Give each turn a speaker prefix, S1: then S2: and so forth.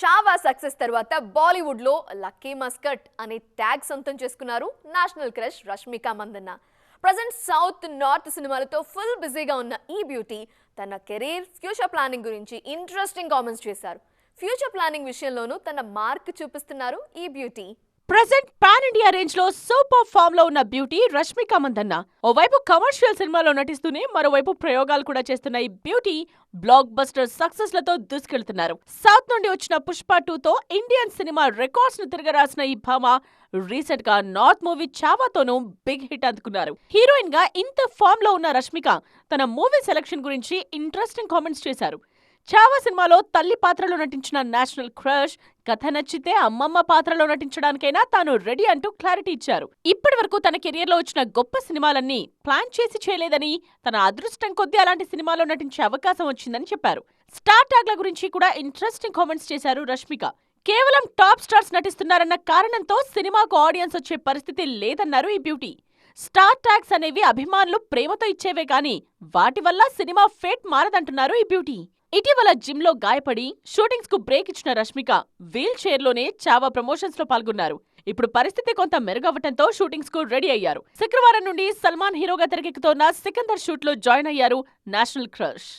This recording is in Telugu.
S1: చావా సక్సెస్ తర్వాత బాలీవుడ్ లో లక్కీ మస్కట్ అనే ట్యాగ్ సొంతం చేసుకున్నారు national crush Rashmika Mandanna. Present south north సినిమాలతో ఫుల్ బిజీగా ఉన్న ఈ బ్యూటీ తన కెరీర్ ఫ్యూచర్ ప్లానింగ్ గురించి ఇంట్రెస్టింగ్ కామెంట్స్ చేశారు. ఫ్యూచర్ ప్లానింగ్ విషయంలోనూ తన మార్క్ చూపిస్తున్నారు ఈ beauty.
S2: Present pan India range లో సూపర్ ఫామ్ లో ఉన్న బ్యూటీ రష్మిక మందన్న. ఓవైపు కమర్షియల్ సినిమాలో నటిస్తూనే మరోవైపు ప్రయోగాలు కూడా చేస్తున్న ఈ బ్యూటీ బ్లాక్ బస్టర్ సక్సెస్ లతో దూసుకెళ్తున్నారు. సౌత్ నుండి వచ్చిన పుష్ప 2తో ఇండియన్ సినిమా రికార్డ్స్ ను తిరగరాసిన ఈ భామ రీసెంట్ గా నార్త్ మూవీ చావాతోనూ బిగ్ హిట్ అందుకున్నారు. హీరోయిన్ గా ఇంత ఫామ్ లో ఉన్న రష్మిక తన మూవీ సెలక్షన్ గురించి ఇంట్రెస్టింగ్ కామెంట్స్ చేశారు. చావా సినిమాలో తల్లి పాత్రలో నటించిన నేషనల్ క్రష్ కథ నచ్చితే అమ్మమ్మ పాత్రలో నటించడానికైనా తాను రెడీ అంటూ క్లారిటీ ఇచ్చారు. ఇప్పటి వరకు తన కెరియర్ లో వచ్చిన గొప్ప సినిమాలన్నీ ప్లాన్ చేసి చేయలేదని, తన అదృష్టం కొద్దీ అలాంటి సినిమాలో నటించే అవకాశం వచ్చిందని చెప్పారు. స్టార్ ట్యాగ్ల గురించి కూడా ఇంట్రెస్టింగ్ కామెంట్స్ చేశారు రష్మిక. కేవలం టాప్ స్టార్స్ నటిస్తున్నారన్న కారణంతో సినిమాకు ఆడియన్స్ వచ్చే పరిస్థితి లేదన్నారు ఈ బ్యూటీ. స్టార్ ట్యాగ్స్ అనేవి అభిమానులు ప్రేమతో ఇచ్చేవే కానీ వాటి వల్ల సినిమా ఫేట్ మారదంటున్నారు ఈ బ్యూటీ. ఇటీవల జిమ్ లో గాయపడి షూటింగ్స్ కు బ్రేక్ ఇచ్చిన రష్మిక వీల్ చైర్ లోనే చావా ప్రమోషన్స్ లో పాల్గొన్నారు. ఇప్పుడు పరిస్థితి కొంత మెరుగవ్వటంతో షూటింగ్స్ కు రెడీ అయ్యారు. శుక్రవారం నుండి సల్మాన్ హీరోగా తెరకెక్కుతోన్న సికందర్ షూట్ లో జాయిన్ అయ్యారు నేషనల్ క్రష్.